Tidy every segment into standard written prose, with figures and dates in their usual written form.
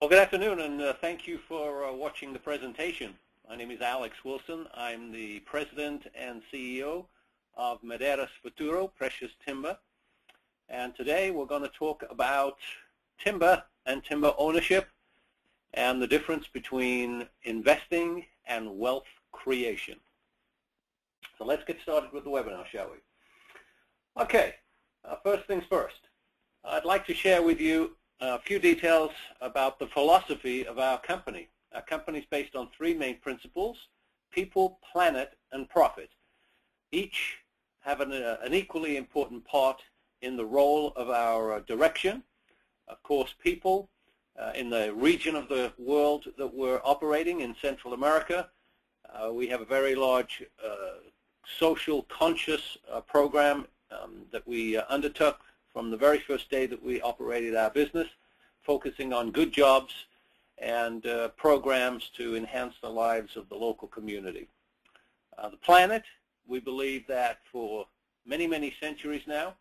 Well, good afternoon, and thank you for watching the presentation. My name is Alex Wilson. I'm the President and CEO of Madeiras Futuro Precious Timber. And today we're going to talk about timber and timber ownership and the difference between investing and wealth creation. So let's get started with the webinar, shall we? Okay, first things first. I'd like to share with you a few details about the philosophy of our company. Our company is based on three main principles: people, planet, and profit. Each have an equally important part in the role of our direction. Of course, people in the region of the world that we're operating in Central America, we have a very large social conscious program that we undertook from the very first day that we operated our business, focusing on good jobs and programs to enhance the lives of the local community. The planet, we believe that for many, many centuries now,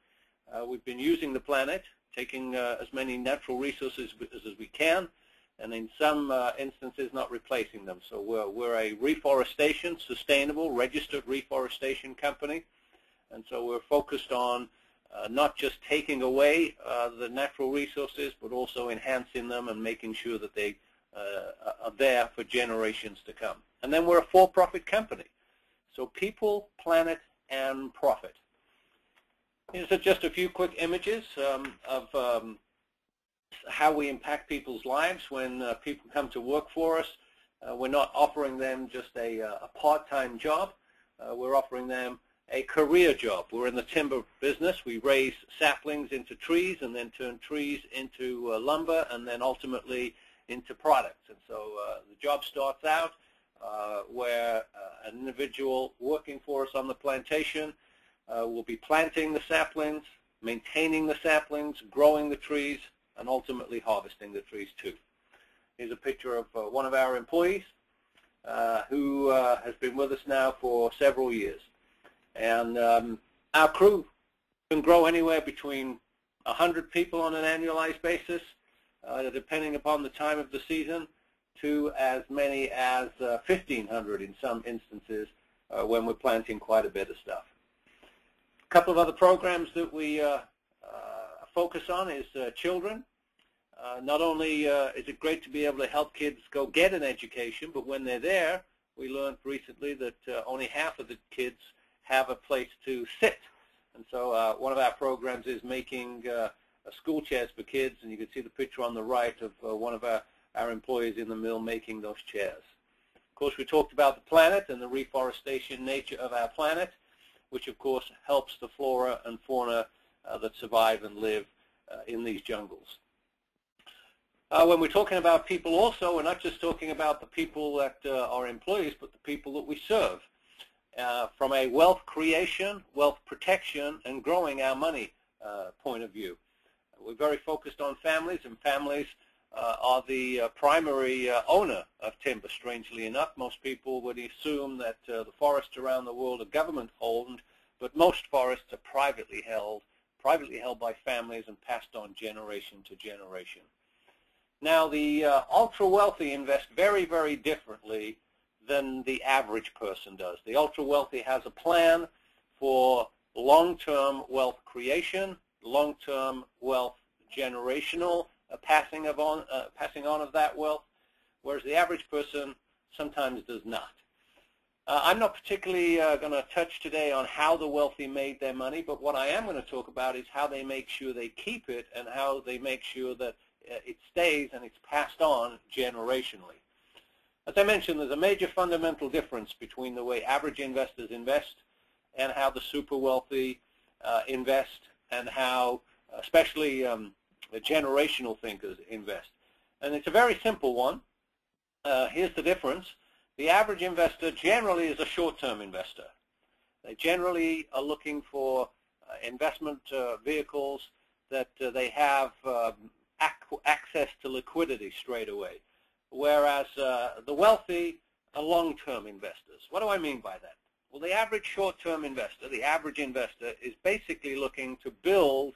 we've been using the planet, taking as many natural resources as we can, and in some instances not replacing them. So we're a reforestation, sustainable, registered reforestation company, and so we're focused on not just taking away the natural resources, but also enhancing them and making sure that they are there for generations to come. And then we're a for-profit company. So people, planet, and profit. These are just a few quick images of how we impact people's lives when people come to work for us. We're not offering them just a part-time job. We're offering them a career job. We're in the timber business. We raise saplings into trees and then turn trees into lumber and then ultimately into products. And so the job starts out where an individual working for us on the plantation will be planting the saplings, maintaining the saplings, growing the trees, and ultimately harvesting the trees too. Here's a picture of one of our employees who has been with us now for several years. And our crew can grow anywhere between 100 people on an annualized basis, depending upon the time of the season, to as many as 1,500 in some instances when we're planting quite a bit of stuff. A couple of other programs that we focus on is children. Not only is it great to be able to help kids go get an education, but when they're there, we learned recently that only half of the kids have a place to sit. And so one of our programs is making school chairs for kids, and you can see the picture on the right of one of our employees in the mill making those chairs. Of course, we talked about the planet and the reforestation nature of our planet, which of course helps the flora and fauna that survive and live in these jungles. When we're talking about people also, we're not just talking about the people that are employees, but the people that we serve. From a wealth creation, wealth protection, and growing our money point of view. We're very focused on families, and families are the primary owner of timber, strangely enough. Most people would assume that the forests around the world are government-owned, but most forests are privately held by families and passed on generation to generation. Now, the ultra-wealthy invest very, very differently than the average person does. The ultra-wealthy has a plan for long-term wealth creation, long-term wealth generational passing on of that wealth, whereas the average person sometimes does not. I'm not particularly going to touch today on how the wealthy made their money, but what I am going to talk about is how they make sure they keep it and how they make sure that it stays and it's passed on generationally. As I mentioned, there's a major fundamental difference between the way average investors invest and how the super wealthy invest, and how especially the generational thinkers invest. And it's a very simple one. Here's the difference. The average investor generally is a short-term investor. They generally are looking for investment vehicles that they have access to liquidity straight away. Whereas the wealthy are long-term investors. What do I mean by that? Well, the average short-term investor, the average investor, is basically looking to build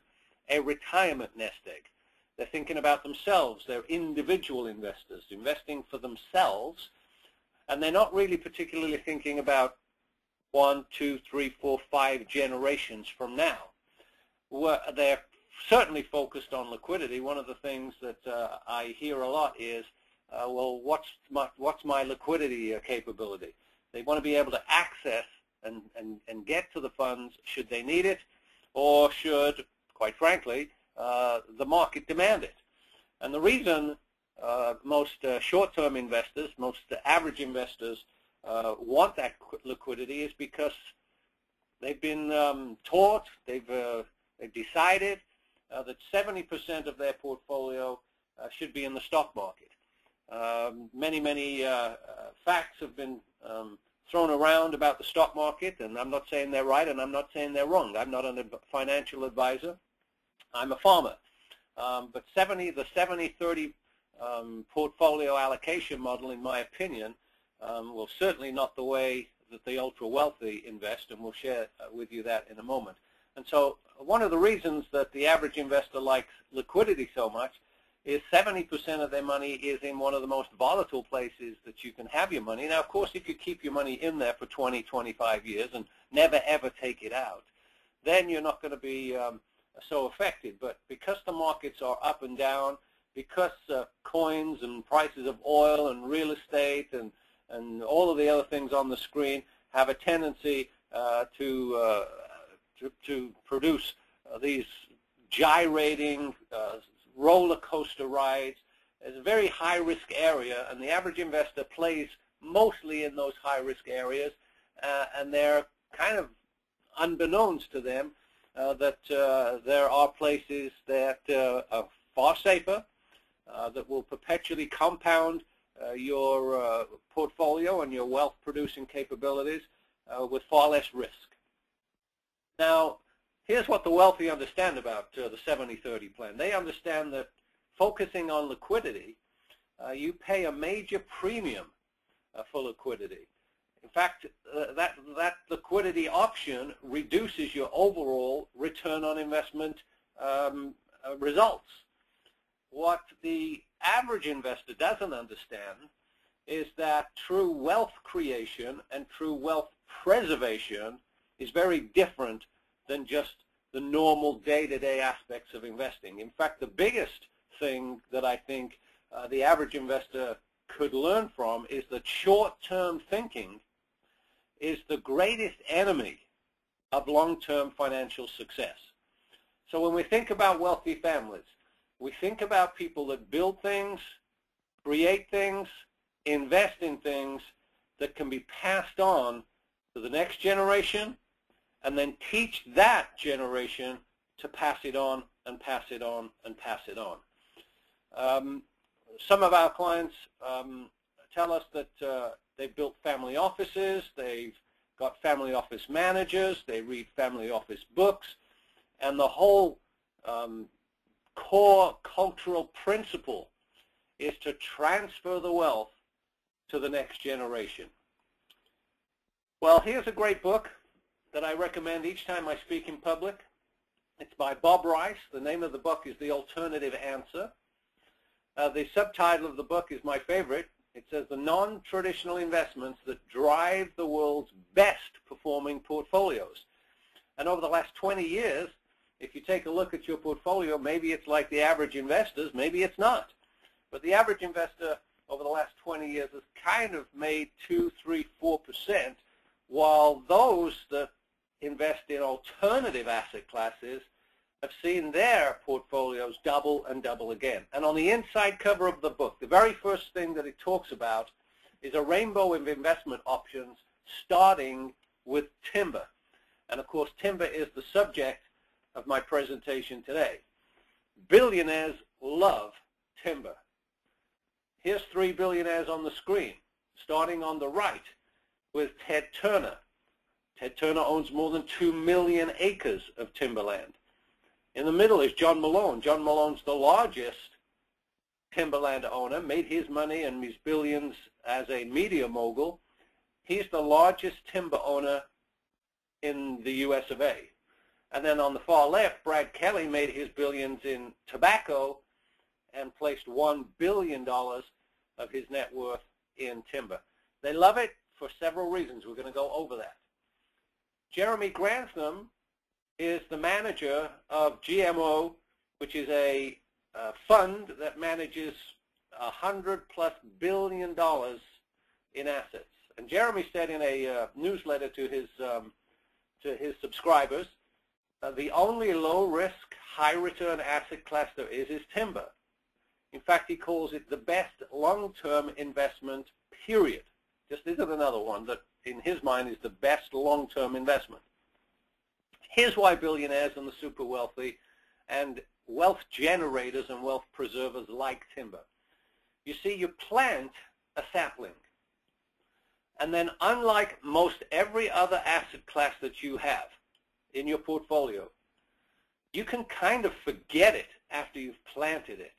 a retirement nest egg. They're thinking about themselves. They're individual investors, investing for themselves, and they're not really particularly thinking about 1, 2, 3, 4, 5 generations from now. They're certainly focused on liquidity. One of the things that I hear a lot is, well, what's my liquidity capability? They want to be able to access and get to the funds should they need it, or should, quite frankly, the market demand it. And the reason most short-term investors, most average investors want that liquidity is because they've been taught, they've decided that 70% of their portfolio should be in the stock market. Many facts have been thrown around about the stock market, and I'm not saying they're right and I'm not saying they're wrong. I'm not a financial advisor. I'm a farmer. But the 70-30 portfolio allocation model, in my opinion, well, certainly not the way that the ultra-wealthy invest, and we'll share with you that in a moment. And so one of the reasons that the average investor likes liquidity so much is 70% of their money is in one of the most volatile places that you can have your money. Now, of course, if you keep your money in there for 20, 25 years and never, ever take it out, then you're not going to be so affected. But because the markets are up and down, because coins and prices of oil and real estate and all of the other things on the screen have a tendency to produce these gyrating roller coaster rides. It's a very high-risk area, and the average investor plays mostly in those high-risk areas, and they're kind of unbeknownst to them that there are places that are far safer, that will perpetually compound your portfolio and your wealth-producing capabilities with far less risk. Now, here's what the wealthy understand about the 70-30 plan. They understand that focusing on liquidity, you pay a major premium for liquidity. In fact, that liquidity option reduces your overall return on investment results. What the average investor doesn't understand is that true wealth creation and true wealth preservation is very different than just the normal day-to-day aspects of investing. In fact, the biggest thing that I think the average investor could learn from is that short-term thinking is the greatest enemy of long-term financial success. So when we think about wealthy families, we think about people that build things, create things, invest in things that can be passed on to the next generation, and then teach that generation to pass it on and pass it on and pass it on. Some of our clients tell us that they've built family offices, they've got family office managers, they read family office books, and the whole core cultural principle is to transfer the wealth to the next generation. Well, here's a great book that I recommend each time I speak in public. It's by Bob Rice. The name of the book is The Alternative Answer. The subtitle of the book is my favorite. It says, The Non-Traditional Investments That Drive the World's Best Performing Portfolios. And over the last 20 years, if you take a look at your portfolio, maybe it's like the average investors, maybe it's not. But the average investor over the last 20 years has kind of made 2, 3, 4%, while those that invest in alternative asset classes have seen their portfolios double and double again. And on the inside cover of the book, the very first thing that it talks about is a rainbow of investment options starting with timber. And of course, timber is the subject of my presentation today. Billionaires love timber. Here's 3 billionaires on the screen, starting on the right with Ted Turner. Ted Turner owns more than 2 million acres of timberland. In the middle is John Malone. John Malone's the largest timberland owner, made his money and his billions as a media mogul. He's the largest timber owner in the US of A. And then on the far left, Brad Kelly made his billions in tobacco, and placed $1 billion of his net worth in timber. They love it for several reasons. We're going to go over that. Jeremy Grantham is the manager of GMO, which is a fund that manages $100+ billion in assets. And Jeremy said in a newsletter to his subscribers, the only low-risk, high-return asset class there is timber. In fact, he calls it the best long-term investment, period. Just isn't another one that, in his mind, is the best long-term investment. Here's why billionaires and the super wealthy and wealth generators and wealth preservers like timber. You see, you plant a sapling, and then unlike most every other asset class that you have in your portfolio, you can kind of forget it after you've planted it.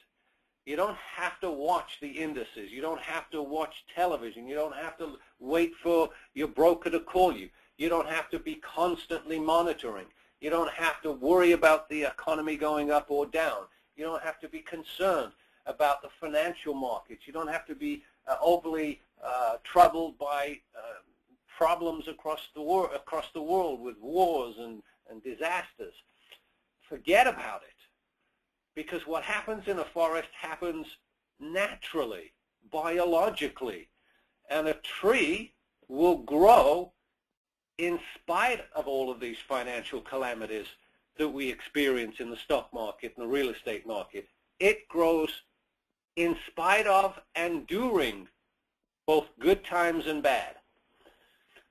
You don't have to watch the indices. You don't have to watch television. You don't have to wait for your broker to call you. You don't have to be constantly monitoring. You don't have to worry about the economy going up or down. You don't have to be concerned about the financial markets. You don't have to be overly troubled by problems across the world with wars and disasters. Forget about it, because what happens in a forest happens naturally, biologically, and a tree will grow in spite of all of these financial calamities that we experience in the stock market and the real estate market. It grows in spite of and during both good times and bad.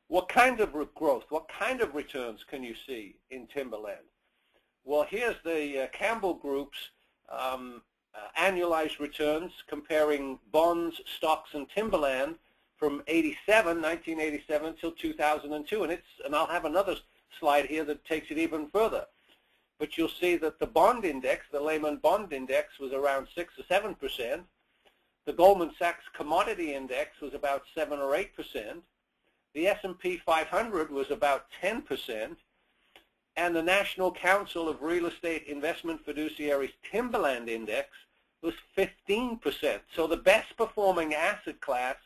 What kind of growth, what kind of returns can you see in timberland? Well, here's the Campbell Group's annualized returns comparing bonds, stocks, and timberland from 1987 till 2002, and I'll have another slide here that takes it even further. But you'll see that the bond index, the Lehman Bond Index, was around 6 or 7%. The Goldman Sachs Commodity Index was about 7 or 8%. The S&P 500 was about 10%. And the National Council of Real Estate Investment Fiduciaries Timberland Index was 15%. So the best performing asset class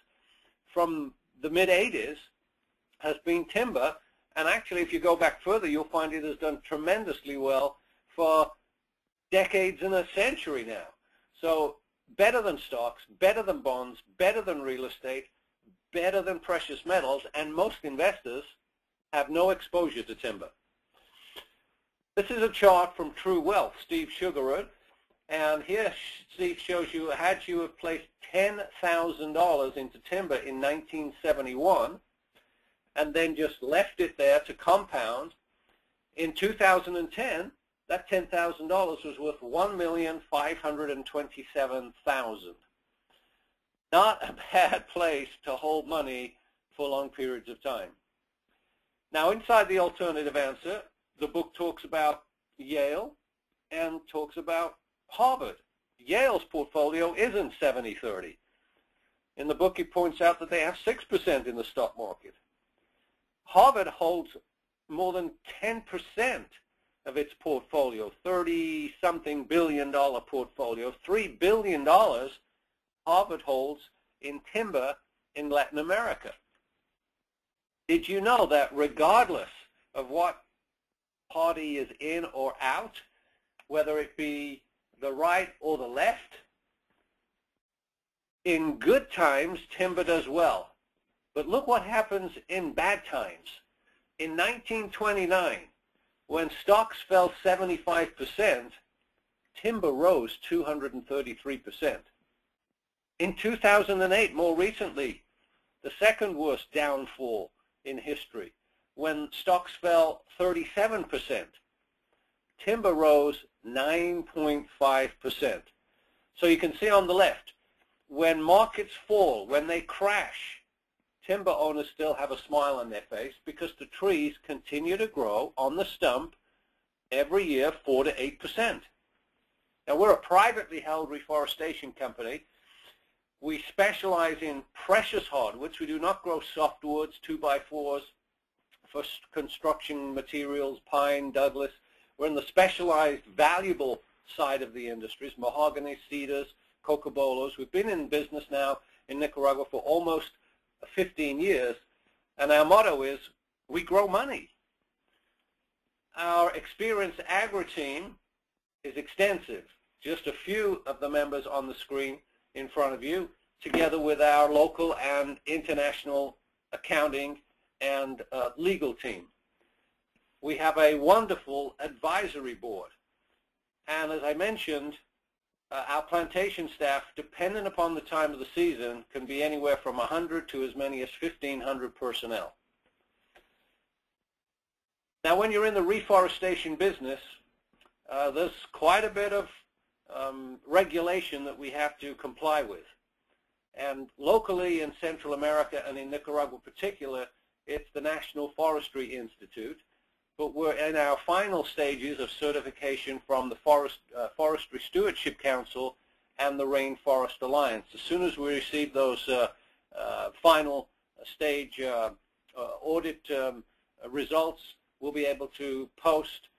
from the mid-'80s has been timber. And actually, if you go back further, you'll find it has done tremendously well for decades and a century now. So better than stocks, better than bonds, better than real estate, better than precious metals, and most investors have no exposure to timber. This is a chart from True Wealth, Steve Sugarud, and here Steve shows you had you have placed $10,000 into timber in 1971 and then just left it there to compound. In 2010, that $10,000 was worth $1,527,000. Not a bad place to hold money for long periods of time. Now, inside the alternative answer, the book talks about Yale and talks about Harvard. Yale's portfolio isn't 70-30. In the book, it points out that they have 6% in the stock market. Harvard holds more than 10% of its portfolio, $30-something billion portfolio. $3 billion Harvard holds in timber in Latin America. Did you know that regardless of what party is in or out, whether it be the right or the left, in good times, timber does well. But look what happens in bad times. In 1929, when stocks fell 75%, timber rose 233%. In 2008, more recently, the second worst downfall in history, when stocks fell 37%, timber rose 9.5%. So you can see on the left, when markets fall, when they crash, timber owners still have a smile on their face because the trees continue to grow on the stump every year 4 to 8%. Now, we're a privately held reforestation company. We specialize in precious hardwoods. We do not grow softwoods, 2x4s, for construction materials, pine, Douglas. We're in the specialized valuable side of the industries, mahogany, cedars, cocobolos. We've been in business now in Nicaragua for almost 15 years, and our motto is, we grow money. Our experienced agri-team is extensive. Just a few of the members on the screen in front of you, together with our local and international accounting and legal team. We have a wonderful advisory board. And as I mentioned, our plantation staff, dependent upon the time of the season, can be anywhere from 100 to as many as 1,500 personnel. Now, when you're in the reforestation business, there's quite a bit of regulation that we have to comply with. And locally in Central America and in Nicaragua in particular, it's the National Forestry Institute. But we're in our final stages of certification from the Forestry Stewardship Council and the Rainforest Alliance. As soon as we receive those final stage audit results, we'll be able to post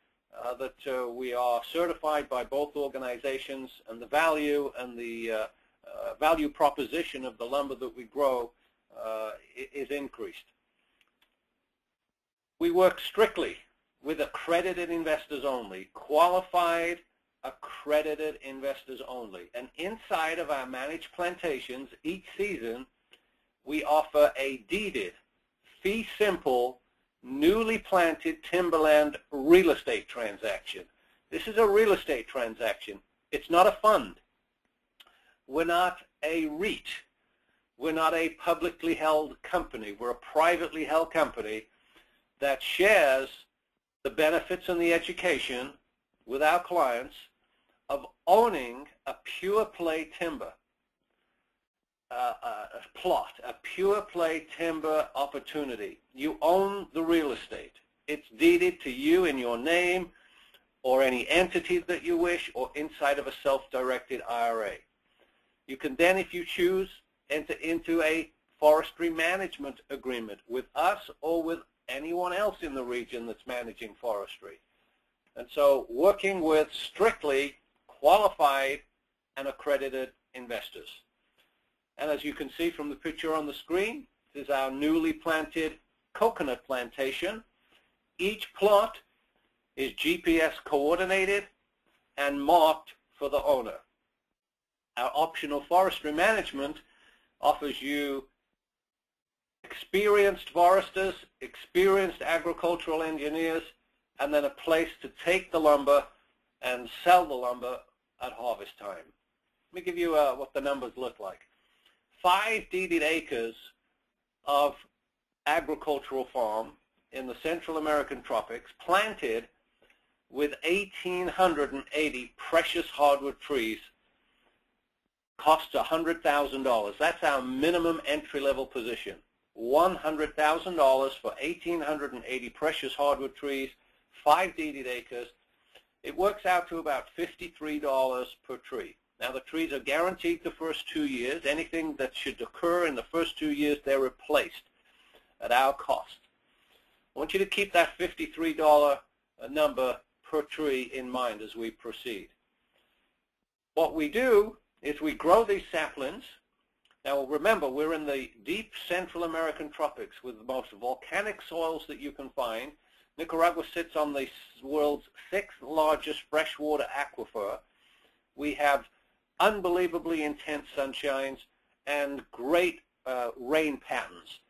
that we are certified by both organizations, and the value and the value proposition of the lumber that we grow is increased. We work strictly with accredited investors only, qualified accredited investors only. And inside of our managed plantations, each season, we offer a deeded, fee simple, newly planted timberland real estate transaction. This is a real estate transaction. It's not a fund. We're not a REIT. We're not a publicly held company. We're a privately held company that shares the benefits and the education with our clients of owning a pure play timber plot, a pure play timber opportunity. You own the real estate. It's deeded to you in your name or any entity that you wish, or inside of a self-directed IRA. You can then, if you choose, enter into a forestry management agreement with us or with anyone else in the region that's managing forestry. And so working with strictly qualified and accredited investors. And as you can see from the picture on the screen, this is our newly planted coconut plantation. Each plot is GPS coordinated and marked for the owner. Our optional forestry management offers you experienced foresters, experienced agricultural engineers, and then a place to take the lumber and sell the lumber at harvest time. Let me give you what the numbers look like. 5 deeded acres of agricultural farm in the Central American tropics, planted with 1,880 precious hardwood trees, costs $100,000. That's our minimum entry-level position. $100,000 for 1,880 precious hardwood trees, 5 deeded acres. It works out to about $53 per tree. Now, the trees are guaranteed the first 2 years. Anything that should occur in the first 2 years, they're replaced at our cost. I want you to keep that $53 number per tree in mind as we proceed. What we do is we grow these saplings. Now, remember, we're in the deep Central American tropics with the most volcanic soils that you can find. Nicaragua sits on the world's 6th largest freshwater aquifer. We have unbelievably intense sunshines and great rain patterns.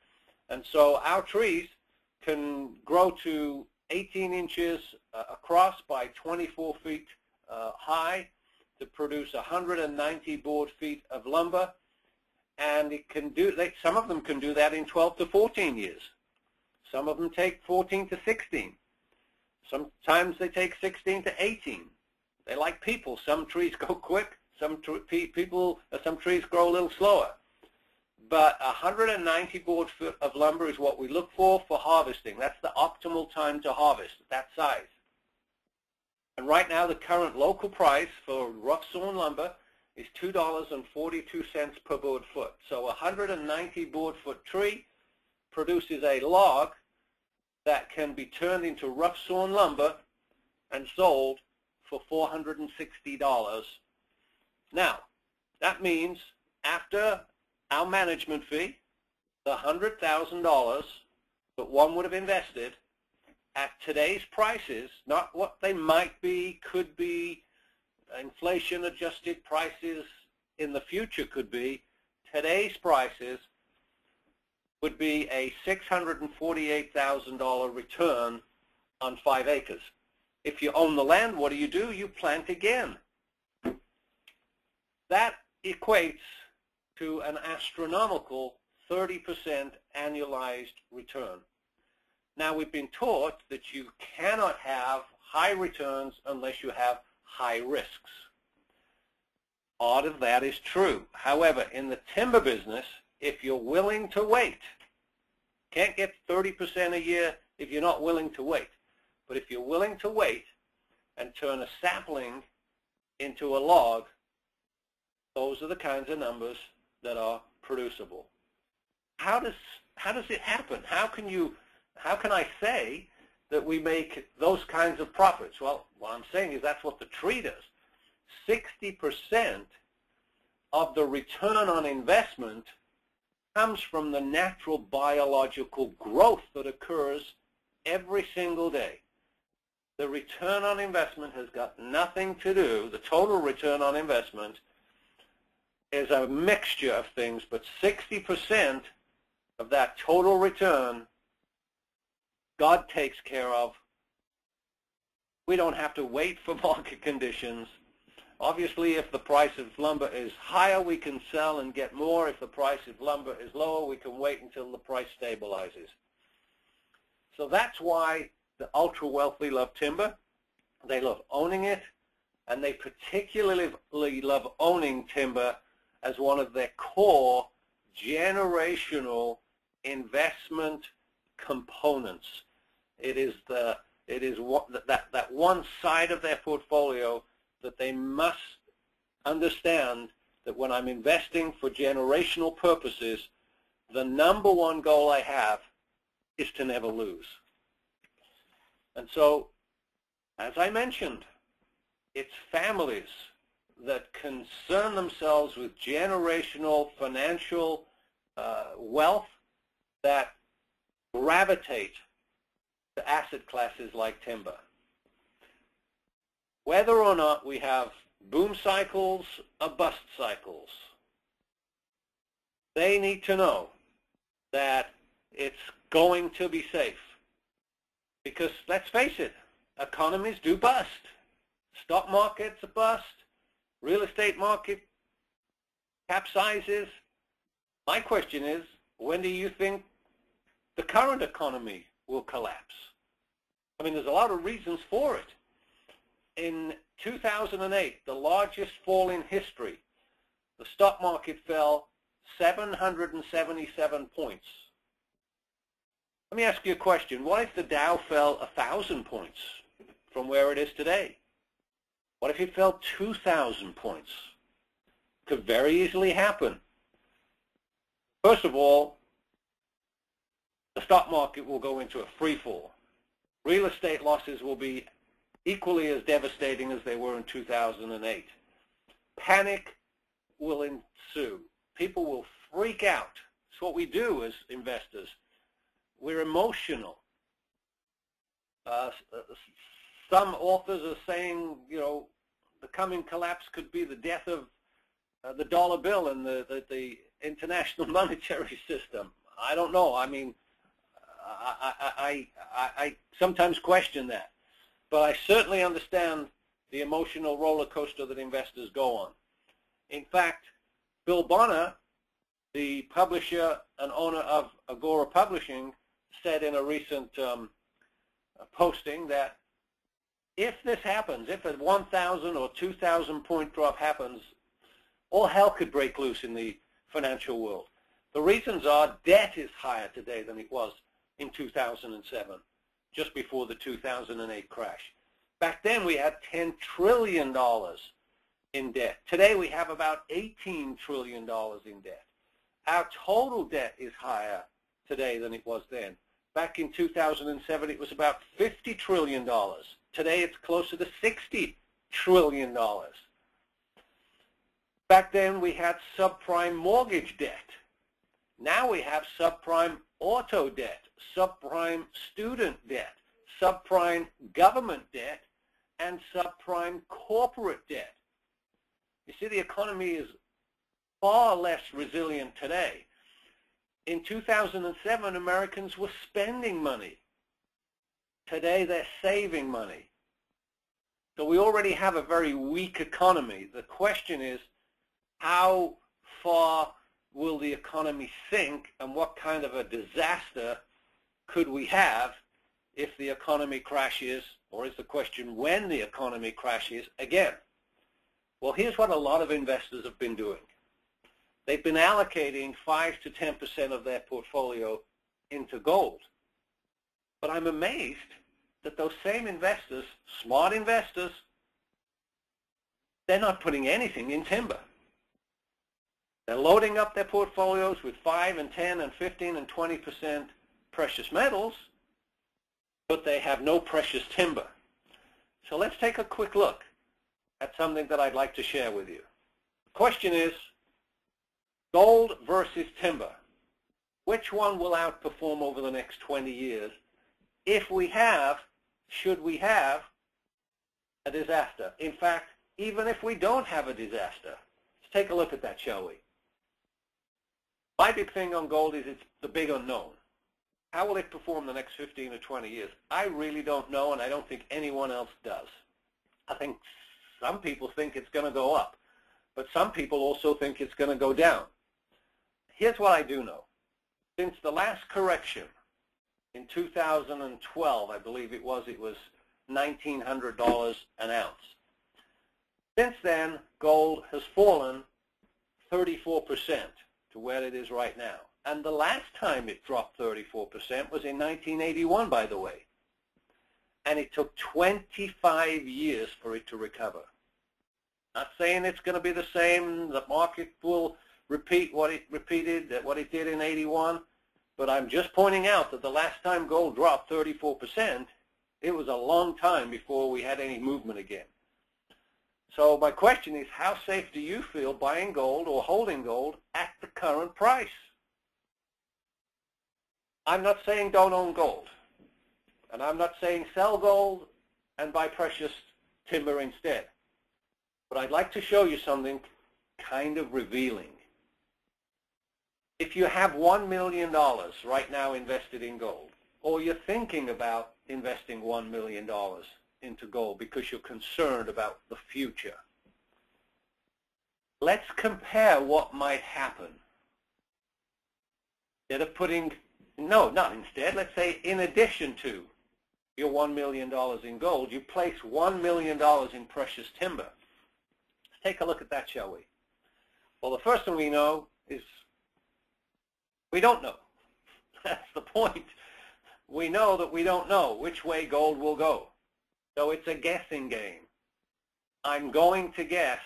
And so our trees can grow to 18 inches across by 24 feet high to produce 190 board feet of lumber. And it can do, some of them can do that in 12 to 14 years. Some of them take 14 to 16. Sometimes they take 16 to 18. They like people. Some trees go quick. Some trees grow a little slower. But 190 board foot of lumber is what we look for harvesting. That's the optimal time to harvest, that size. And right now, the current local price for rough sawn lumber is $2.42 per board foot. So a 190 board foot tree produces a log that can be turned into rough sawn lumber and sold for $460. Now, that means after our management fee, the $100,000 that one would have invested at today's prices, not what they might be, could be, inflation-adjusted prices in the future could be, today's prices would be a $648,000 return on 5 acres. If you own the land, what do? You plant again. That equates to an astronomical 30% annualized return. Now, we've been taught that you cannot have high returns unless you have high risks. All of that is true. However, in the timber business, if you're willing to wait, can't get 30% a year if you're not willing to wait. But if you're willing to wait and turn a sapling into a log, those are the kinds of numbers that are producible. How does it happen? How can I say that we make those kinds of profits? Well, what I'm saying is that's what the tree does. 60% of the return on investment comes from the natural biological growth that occurs every single day. The return on investment has got nothing to do, the total return on investment is a mixture of things, but 60% of that total return God takes care of. We don't have to wait for market conditions. Obviously, if the price of lumber is higher, we can sell and get more. If the price of lumber is lower, we can wait until the price stabilizes. So that's why the ultra-wealthy love timber. They love owning it, and they particularly love owning timber as one of their core generational investment components. It is that one side of their portfolio that they must understand that when I'm investing for generational purposes, the number one goal I have is to never lose. And so, as I mentioned, it's families that concern themselves with generational financial wealth that gravitate to asset classes like timber. Whether or not we have boom cycles or bust cycles, they need to know that it's going to be safe. Because let's face it, economies do bust. Stock market's a bust. Real estate market capsizes. My question is, when do you think the current economy will collapse? I mean, there's a lot of reasons for it. In 2008, the largest fall in history, the stock market fell 777 points. Let me ask you a question. What if the Dow fell 1,000 points from where it is today? What if it fell 2,000 points? Could very easily happen. First of all, the stock market will go into a free fall. Real estate losses will be equally as devastating as they were in 2008. Panic will ensue. People will freak out. It's what we do as investors. We're emotional. Some authors are saying, you know, the coming collapse could be the death of the dollar bill and the international monetary system. I don't know. I mean, I sometimes question that. But I certainly understand the emotional roller coaster that investors go on. In fact, Bill Bonner, the publisher and owner of Agora Publishing, said in a recent posting that if this happens, if a 1,000 or 2,000 point drop happens, all hell could break loose in the financial world. The reasons are debt is higher today than it was in 2007, just before the 2008 crash. Back then we had $10 trillion in debt. Today we have about $18 trillion in debt. Our total debt is higher today than it was then. Back in 2007 it was about $50 trillion. Today it's closer to $60 trillion. Back then we had subprime mortgage debt. Now we have subprime auto debt, subprime student debt, subprime government debt, and subprime corporate debt. You see, the economy is far less resilient today. In 2007, Americans were spending money. Today, they're saving money. So we already have a very weak economy. The question is, how far will the economy sink, and what kind of a disaster could we have if the economy crashes, or is the question when the economy crashes again? Well, here's what a lot of investors have been doing. They've been allocating 5 to 10% of their portfolio into gold. But I'm amazed that those same investors, smart investors, they're not putting anything in timber. They're loading up their portfolios with 5 and 10 and 15 and 20% precious metals, but they have no precious timber. So let's take a quick look at something that I'd like to share with you. The question is, gold versus timber. Which one will outperform over the next 20 years if we have, should we have, a disaster? In fact, even if we don't have a disaster. Let's take a look at that, shall we? My big thing on gold is it's the big unknown. How will it perform the next 15 or 20 years? I really don't know, and I don't think anyone else does. I think some people think it's going to go up, but some people also think it's going to go down. Here's what I do know. Since the last correction in 2012, I believe it was $1,900 an ounce. Since then, gold has fallen 34% to where it is right now. And the last time it dropped 34% was in 1981, by the way. And it took 25 years for it to recover. Not saying it's going to be the same, the market will repeat what it did in 81, but I'm just pointing out that the last time gold dropped 34%, it was a long time before we had any movement again. So my question is, how safe do you feel buying gold or holding gold at the current price? I'm not saying don't own gold, and I'm not saying sell gold and buy precious timber instead. But I'd like to show you something kind of revealing. If you have $1 million right now invested in gold, or you're thinking about investing $1 million into gold because you're concerned about the future, let's compare what might happen. Instead of putting, no, not instead, let's say in addition to your $1 million in gold, you place $1 million in precious timber. Let's take a look at that, shall we? Well, the first thing we know is we don't know. That's the point. We know that we don't know which way gold will go. So it's a guessing game. I'm going to guess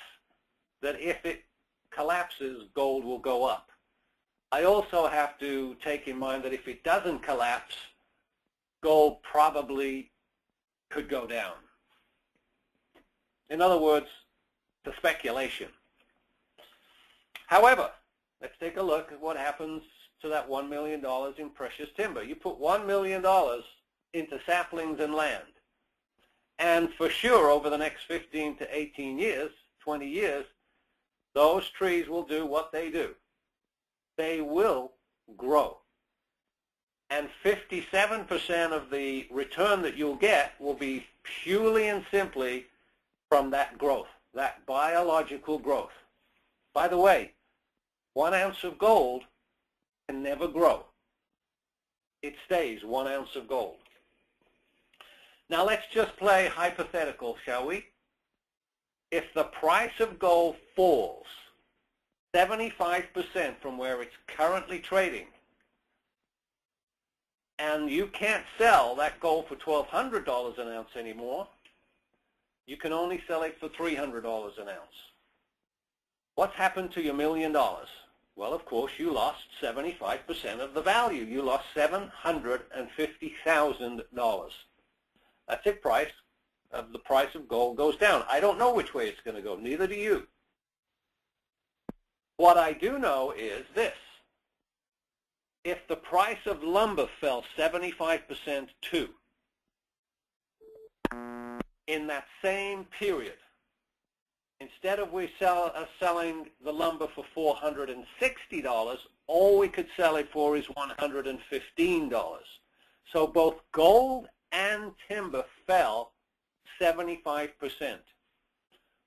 that if it collapses, gold will go up. I also have to take in mind that if it doesn't collapse, gold probably could go down. In other words, it's a speculation. However, let's take a look at what happens to that $1 million in precious timber. You put $1 million into saplings and land, and for sure over the next 15 to 18 years, 20 years, those trees will do what they do. They will grow. And 57% of the return that you'll get will be purely and simply from that growth, that biological growth. By the way, 1 ounce of gold can never grow. It stays 1 ounce of gold. Now let's just play hypothetical, shall we? If the price of gold falls 75% from where it's currently trading, and you can't sell that gold for $1,200 an ounce anymore, you can only sell it for $300 an ounce. What's happened to your $1 million? Well, of course, you lost 75% of the value. You lost $750,000. That's its price. of the price of gold goes down. I don't know which way it's going to go. Neither do you. What I do know is this. If the price of lumber fell 75% too, in that same period, instead of we selling the lumber for $460, all we could sell it for is $115. So both gold and timber fell 75%.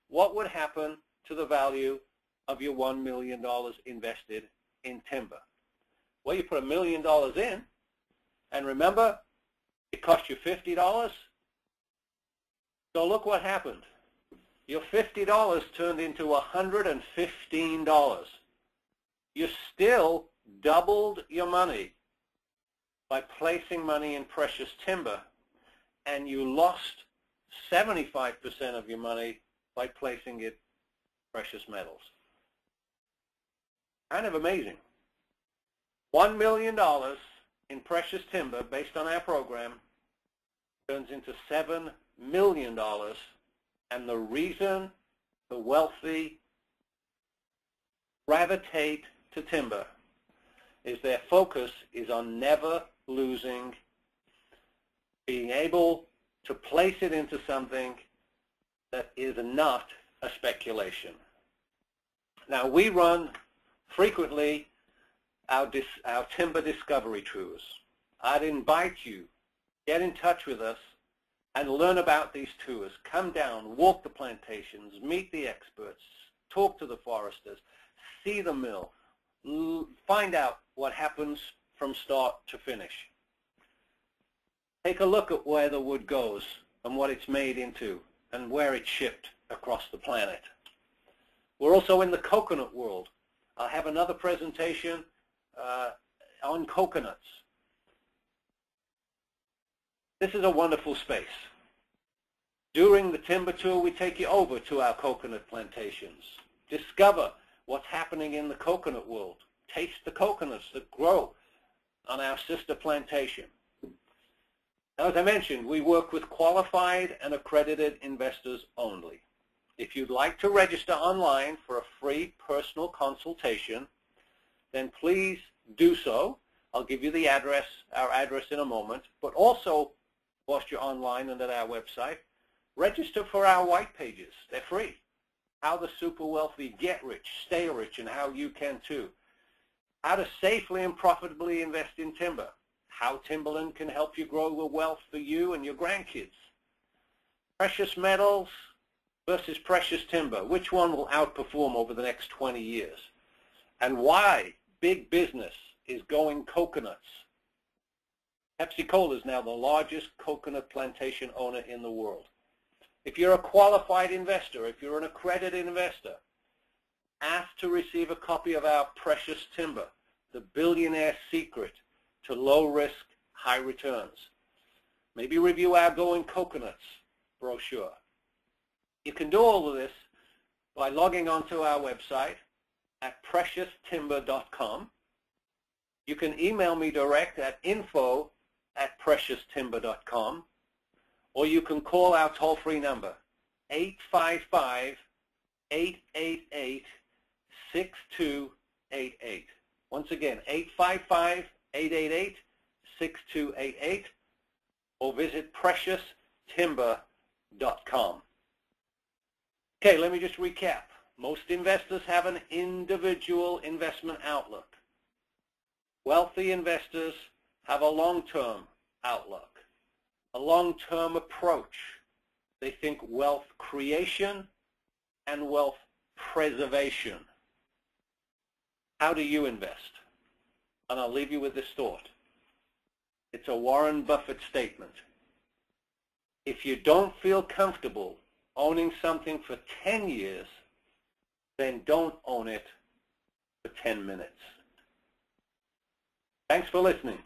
What would happen to the value of your $1 million invested in timber? Well, you put $1 million in, and remember, it cost you $50. So look what happened. Your $50 turned into $115. You still doubled your money by placing money in precious timber, and you lost 75% of your money by placing it in precious metals. Kind of amazing. $1 million in precious timber based on our program turns into $7 million, and the reason the wealthy gravitate to timber is their focus is on never losing, being able to place it into something that is not a speculation. Now, we run frequently our timber discovery tours. I'd invite you, get in touch with us and learn about these tours. Come down, walk the plantations, meet the experts, talk to the foresters, see the mill, find out what happens from start to finish. Take a look at where the wood goes and what it's made into and where it's shipped across the planet. We're also in the coconut world. I'll have another presentation on coconuts. This is a wonderful space. During the timber tour, we take you over to our coconut plantations. Discover what's happening in the coconut world. Taste the coconuts that grow on our sister plantation. Now, as I mentioned, we work with qualified and accredited investors only. If you'd like to register online for a free personal consultation, then please do so. I'll give you the address, our address in a moment, but also, whilst you're online and at our website, register for our white pages. They're free. How the super wealthy get rich, stay rich, and how you can too. How to safely and profitably invest in timber. How Timberland can help you grow the wealth for you and your grandkids. Precious metals versus precious timber. Which one will outperform over the next 20 years? And why big business is going coconuts. Pepsi-Cola is now the largest coconut plantation owner in the world. If you're a qualified investor, if you're an accredited investor, ask to receive a copy of our precious timber, the billionaire secret to low risk, high returns. Maybe review our Going Coconuts brochure. You can do all of this by logging onto our website at PreciousTimber.com. You can email me direct at info@PreciousTimber.com, or you can call our toll-free number, 855-888-6288. Once again, 855-888-6288, or visit PreciousTimber.com. Okay, let me just recap. Most investors have an individual investment outlook. Wealthy investors have a long-term outlook, a long-term approach. They think wealth creation and wealth preservation. How do you invest? And I'll leave you with this thought. It's a Warren Buffett statement. If you don't feel comfortable owning something for 10 years, then don't own it for 10 minutes. Thanks for listening.